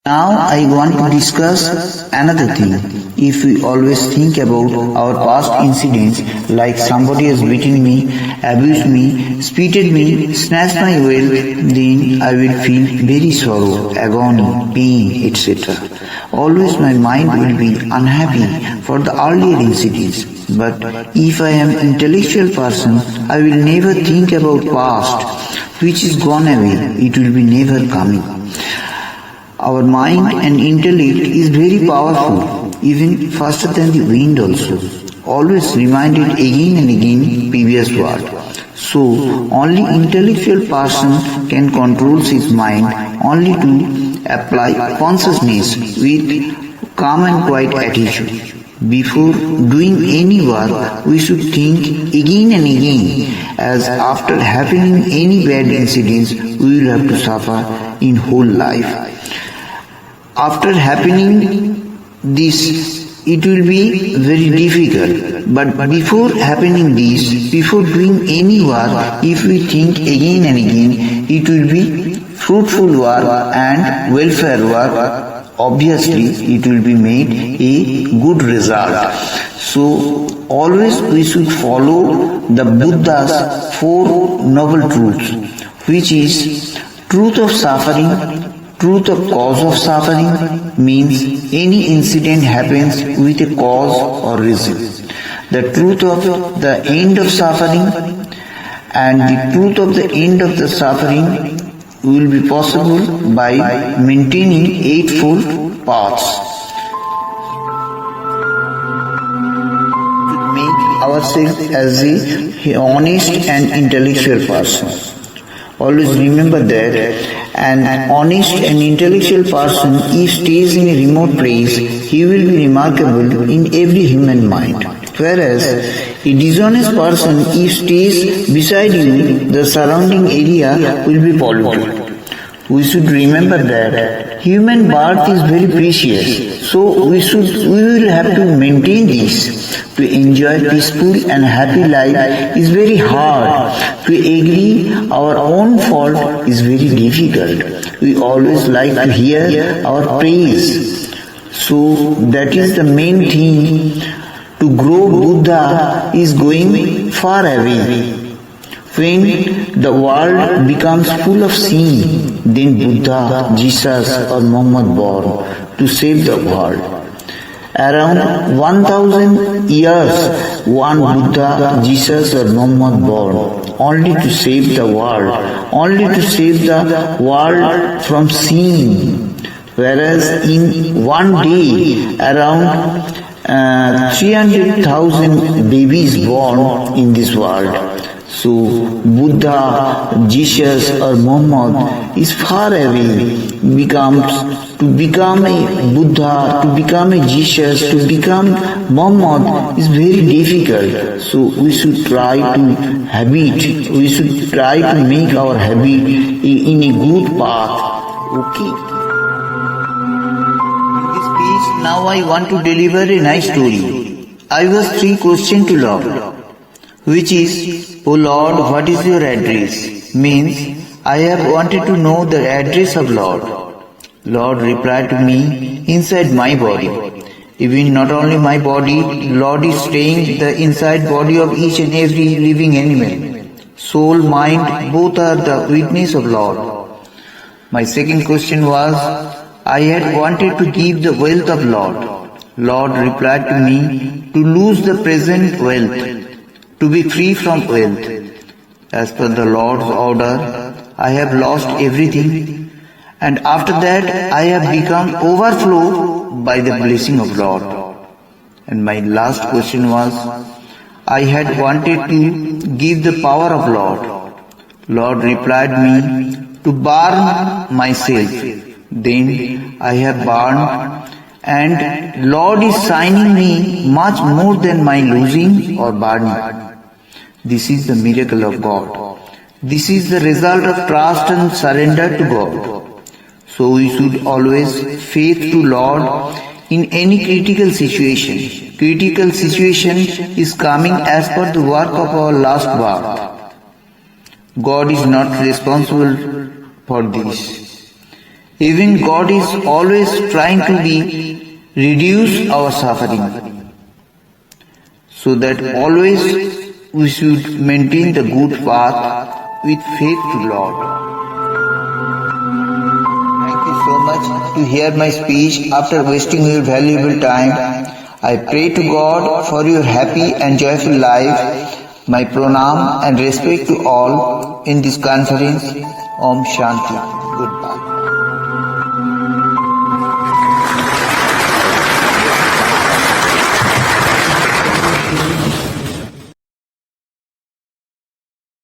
Now I want to discuss another thing. If we always think about our past incidents like somebody has beaten me, abused me, spitted me, snatched my wealth, then I will feel very sorrow, agony, pain, etc. Always my mind will be unhappy for the earlier incidents. But if I am an intellectual person, I will never think about past, which is gone away. It will be never coming. Our mind and intellect is very powerful, even faster than the wind also. Always reminded again and again previous word. So, only intellectual person can control his mind only to apply consciousness with calm and quiet attitude. Before doing any work, we should think again and again, as after happening any bad incidents, we will have to suffer in whole life. After happening this, it will be very difficult. But before happening this, before doing any work, if we think again and again, it will be fruitful work and welfare work. Obviously, it will be made a good result. So, always we should follow the Buddha's four noble truths, which is truth of suffering. Truth of cause of suffering means any incident happens with a cause or reason. The truth of the end of suffering and the truth of the end of the suffering will be possible by maintaining eightfold paths. To make ourselves as a honest and intellectual person. Always remember that an honest and intellectual person, if stays in a remote place, he will be remarkable in every human mind. Whereas a dishonest person, if stays beside you, the surrounding area will be polluted. We should remember that human birth is very precious, so we will have to maintain this. To enjoy peaceful and happy life is very hard. To agree our own fault is very difficult. We always like to hear our praise. So that is the main thing. To grow Buddha is going far away. When the world becomes full of sin, then Buddha, Jesus or Muhammad born to save the world. Around 1000 years, one Buddha, Jesus or Muhammad born, only to save the world, only to save the world from sin. Whereas in one day, around 300,000 babies born in this world. So Buddha, Jesus or Muhammad is far away. To become a Buddha, to become a Jesus, to become Muhammad is very difficult. So we should try to make our habit in a good path. Okay. In this speech, now I want to deliver a nice story. I was 3 questions to Lord, which is, O Lord, what is your address? Means, I have wanted to know the address of Lord. Lord replied to me, inside my body. Even not only my body, Lord is staying the inside body of each and every living animal. Soul, mind, both are the witness of Lord. My second question was, I had wanted to give the wealth of Lord. Lord replied to me, to lose the present wealth, to be free from wealth. As per the Lord's order, I have lost everything, and after that I have become overflow by the blessing of Lord. And my last question was, I had wanted to give the power of Lord. Lord replied me, to burn myself. Then I have burned, and Lord is signing me much more than my losing or burning. This is the miracle of God. This is the result of trust and surrender to God. So we should always faith to Lord in any critical situation. Critical situation is coming as per the work of our last birth. God is not responsible for this. Even God is always trying to reduce our suffering, so that always we should maintain the good path with faith to Lord. Thank you so much to hear my speech after wasting your valuable time. I pray to God for your happy and joyful life. My pranam and respect to all in this conference. Om Shanti. Goodbye.